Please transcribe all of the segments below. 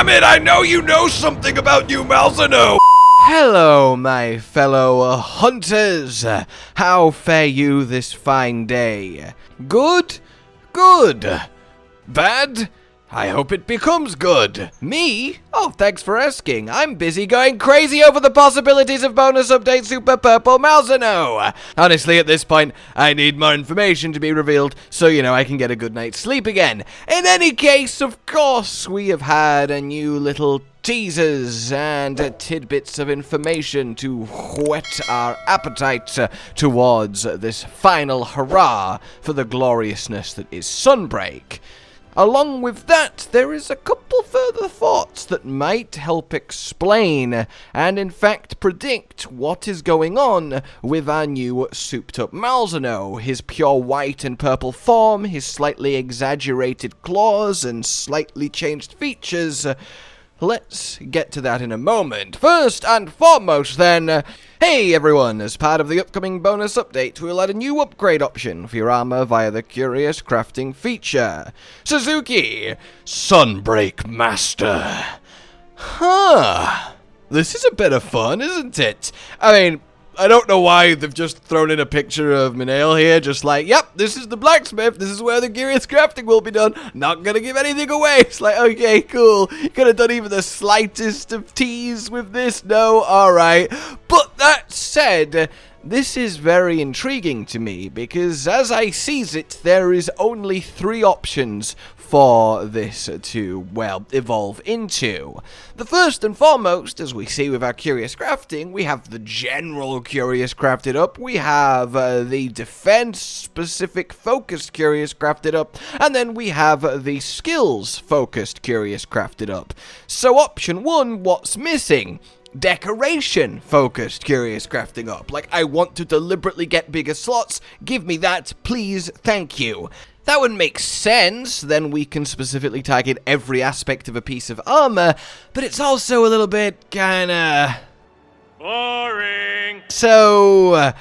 Damn it, I know you know something about HUGE Malzeno! Hello, my fellow hunters. How fare you this fine day? Good? Good. Bad? I hope it becomes good. Me? Oh, thanks for asking. I'm busy going crazy over the possibilities of bonus update Super Purple Malzeno. Honestly, at this point, I need more information to be revealed so, I can get a good night's sleep again. In any case, of course, we have had a new little teasers and tidbits of information to whet our appetite towards this final hurrah for the gloriousness that is Sunbreak. Along with that, there is a couple further thoughts that might help explain, and in fact predict, what is going on with our new souped-up Malzeno, his pure white and purple form, his slightly exaggerated claws, and slightly changed features. Let's get to that in a moment. First and foremost then, hey everyone, as part of the upcoming bonus update, we'll add a new upgrade option for your armor via the Qurios Crafting feature. Suzuki, Sunbreak Master. Huh. This is a bit of fun, isn't it? I mean, I don't know why they've just thrown in a picture of Minail here, just like, yep, this is the blacksmith, this is where the Qurios Crafting will be done, not gonna give anything away. It's like, okay, cool, you could have done even the slightest of tease with this, no, alright. But that said, this is very intriguing to me, because as I sees it, there is only 3 options for this to, well, evolve into. The first and foremost, as we see with our Qurios Crafting, we have the general Qurios crafted up, we have the defense-specific focused Qurios crafted up, and then we have the skills-focused Qurios crafted up. So option 1, what's missing? Decoration focused Qurios crafting up. Like, I want to deliberately get bigger slots, give me that, please, thank you. That would make sense, then we can specifically target every aspect of a piece of armor, but it's also a little bit kinda boring. So,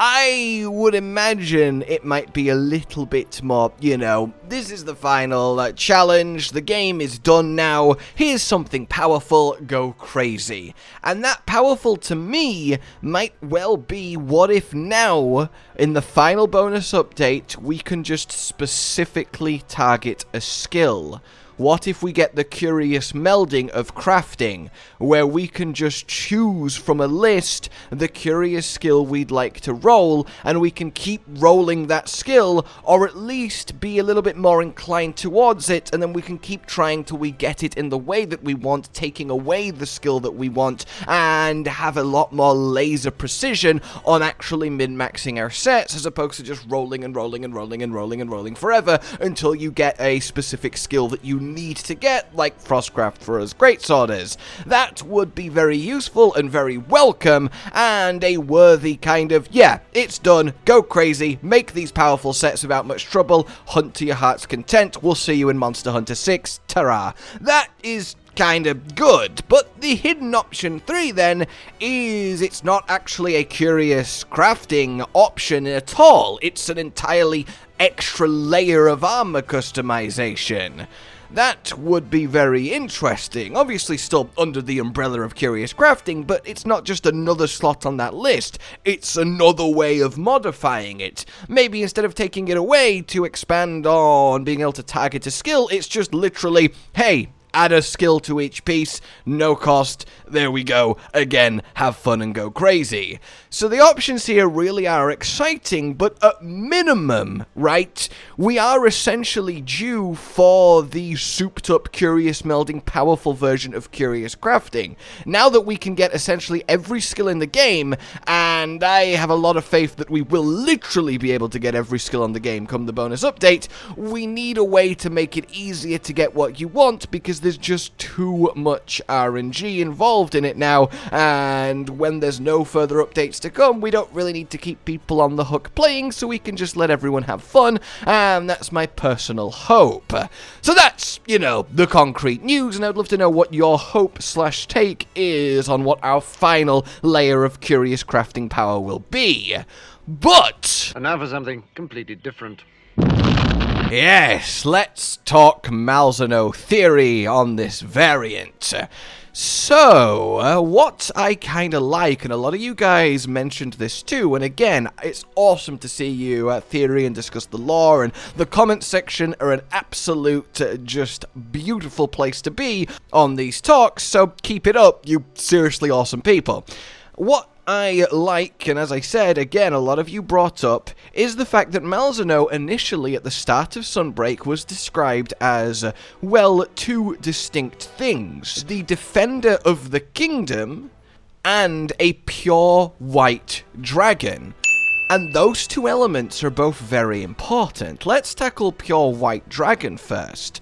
I would imagine it might be a little bit more, this is the final challenge, the game is done now, here's something powerful, go crazy. And that powerful to me might well be, what if now, in the final bonus update, we can just specifically target a skill? What if we get the curious melding of crafting, where we can just choose from a list the curious skill we'd like to roll, and we can keep rolling that skill, or at least be a little bit more inclined towards it, and then we can keep trying till we get it in the way that we want, taking away the skill that we want, and have a lot more laser precision on actually min-maxing our sets, as opposed to just rolling and rolling and rolling and rolling and rolling forever, until you get a specific skill that you need to get, like Frostcraft for us greatsworders. That would be very useful and very welcome, and a worthy kind of, yeah, it's done, go crazy, make these powerful sets without much trouble, hunt to your heart's content, we'll see you in Monster Hunter 6, ta-ra. That is kind of good, but the hidden option 3 then is it's not actually a Qurios crafting option at all, it's an entirely extra layer of armor customization. That would be very interesting, obviously still under the umbrella of Qurios Crafting, but it's not just another slot on that list, it's another way of modifying it. Maybe instead of taking it away to expand on being able to target a skill, it's just literally, hey, add a skill to each piece, no cost, there we go, again, have fun and go crazy. So the options here really are exciting, but at minimum, right, we are essentially due for the souped up Qurios melding powerful version of Qurios Crafting. Now that we can get essentially every skill in the game, and I have a lot of faith that we will literally be able to get every skill on the game come the bonus update, we need a way to make it easier to get what you want, because there's just too much RNG involved in it now, and when there's no further updates to come, we don't really need to keep people on the hook playing, so we can just let everyone have fun, and that's my personal hope. So that's, the concrete news, and I'd love to know what your hope/take is on what our final layer of Qurios crafting power will be. But And now for something completely different. Yes, let's talk Malzeno theory on this variant. So, what I kind of like, and a lot of you guys mentioned this too, and again, it's awesome to see you theory and discuss the lore, and the comment section are an absolute, just beautiful place to be on these talks, so keep it up, you seriously awesome people. What I like, and as I said, again, a lot of you brought up, is the fact that Malzeno initially at the start of Sunbreak was described as, well, two distinct things. The Defender of the Kingdom and a pure white dragon. And those two elements are both very important. Let's tackle pure white dragon first.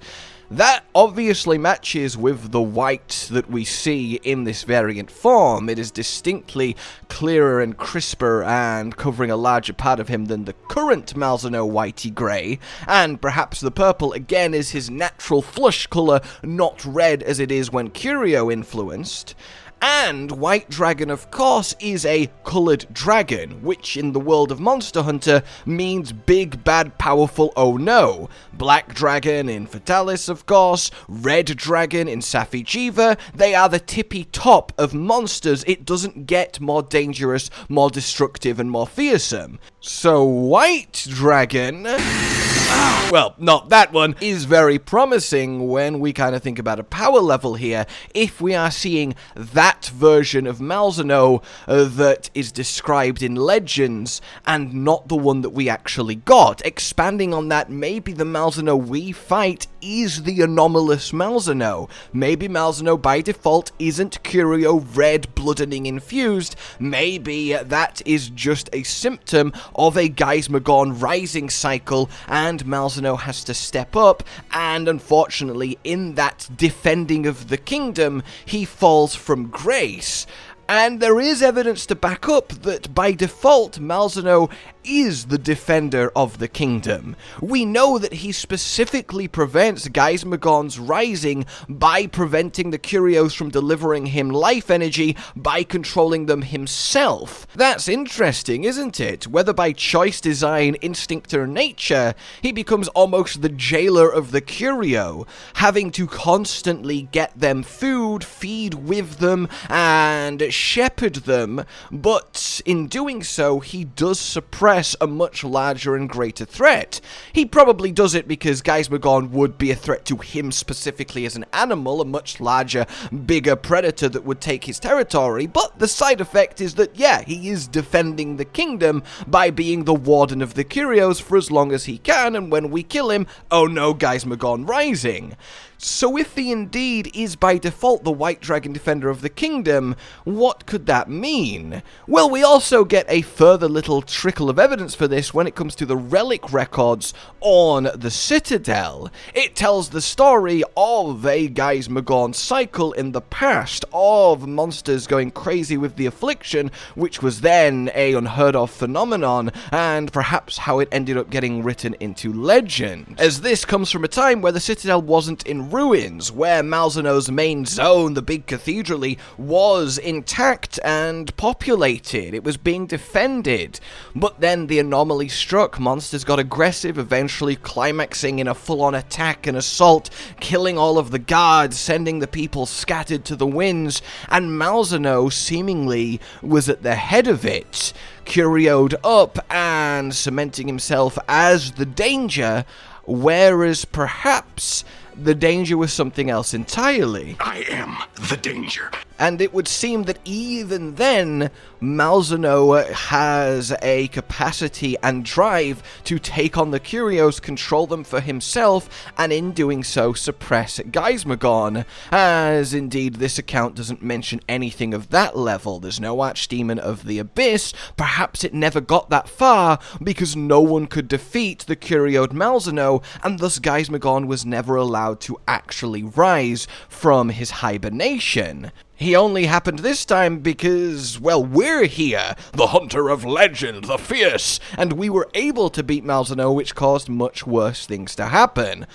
That obviously matches with the white that we see in this variant form. It is distinctly clearer and crisper and covering a larger part of him than the current Malzeno whitey grey. And perhaps the purple again is his natural flush colour, not red as it is when Qurio influenced. And White Dragon, of course, is a coloured dragon, which in the world of Monster Hunter means big, bad, powerful, oh no. Black Dragon in Fatalis, of course, Red Dragon in Safi'jiiva, they are the tippy top of monsters. It doesn't get more dangerous, more destructive, and more fearsome. So White Dragon, well, not that one, is very promising when we kind of think about a power level here, if we are seeing that version of Malzeno that is described in Legends, and not the one that we actually got. Expanding on that, maybe the Malzeno we fight is the anomalous Malzeno. Maybe Malzeno by default isn't Qurio red bloodening infused. Maybe that is just a symptom of a Geismagorn rising cycle, and Malzeno has to step up, and unfortunately in that defending of the kingdom, he falls from grace. And there is evidence to back up that by default Malzeno is the defender of the kingdom. We know that he specifically prevents Geismagorn's rising by preventing the Qurios from delivering him life energy by controlling them himself. That's interesting, isn't it? Whether by choice, design, instinct, or nature, he becomes almost the jailer of the Qurio, having to constantly get them food, feed with them, and shepherd them, but in doing so, he does suppress a much larger and greater threat. He probably does it because Geismagorn would be a threat to him specifically as an animal, a much larger, bigger predator that would take his territory, but the side effect is that, yeah, he is defending the kingdom by being the warden of the Qurios for as long as he can, and when we kill him, oh no, Geismagorn rising. So if he indeed is by default the White Dragon Defender of the Kingdom, what could that mean? Well, we also get a further little trickle of evidence for this when it comes to the Relic records on the Citadel. It tells the story of a Geismagorn cycle in the past, of monsters going crazy with the affliction, which was then a unheard of phenomenon, and perhaps how it ended up getting written into legend. As this comes from a time where the Citadel wasn't in ruins, where Malzeno's main zone, the big cathedral, was intact and populated. It was being defended. But then the anomaly struck, monsters got aggressive, eventually climaxing in a full-on attack and assault, killing all of the guards, sending the people scattered to the winds, and Malzeno seemingly was at the head of it, Qurioed up and cementing himself as the danger, whereas perhaps the danger was something else entirely. I am the danger. And it would seem that even then, Malzeno has a capacity and drive to take on the Qurios, control them for himself, and in doing so suppress Geismagorn, as indeed this account doesn't mention anything of that level. There's no Archdemon of the Abyss. Perhaps it never got that far, because no one could defeat the Qurioed Malzeno, and thus Geismagorn was never allowed to actually rise from his hibernation. He only happened this time because, well, we're here, the hunter of legend, the fierce, and we were able to beat Malzeno, which caused much worse things to happen.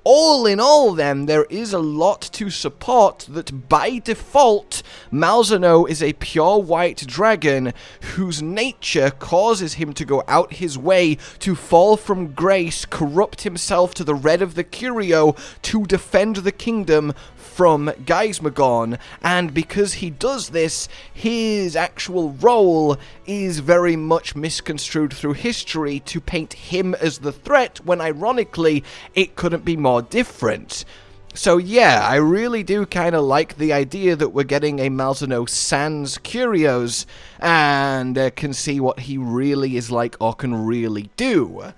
all in all then, there is a lot to support that by default, Malzeno is a pure white dragon whose nature causes him to go out his way to fall from grace, corrupt himself to the red of the Curio to defend the kingdom from Geismagorn, and because he does this, his actual role is very much misconstrued through history to paint him as the threat, when ironically, it couldn't be more different. So yeah, I really do kind of like the idea that we're getting a Malzeno sans Qurios, and can see what he really is like or can really do.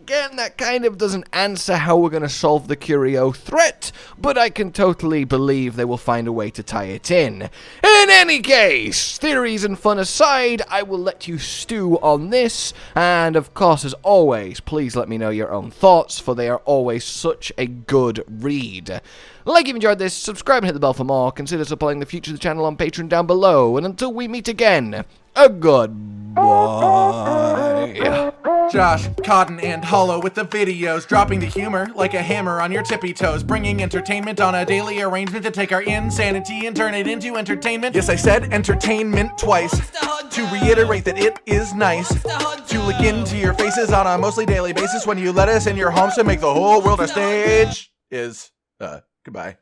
Again, that kind of doesn't answer how we're going to solve the Curio threat, but I can totally believe they will find a way to tie it in. In any case, theories and fun aside, I will let you stew on this, and of course, as always, please let me know your own thoughts, for they are always such a good read. Like if you enjoyed this, subscribe and hit the bell for more, consider supporting the future of the channel on Patreon down below, and until we meet again, a goodbye. Josh, Cotton, and Hollow with the videos, dropping the humor like a hammer on your tippy toes, bringing entertainment on a daily arrangement to take our insanity and turn it into entertainment. Yes, I said entertainment twice, to reiterate that it is nice to look into your faces on a mostly daily basis when you let us in your homes to make the whole world a stage. Goodbye.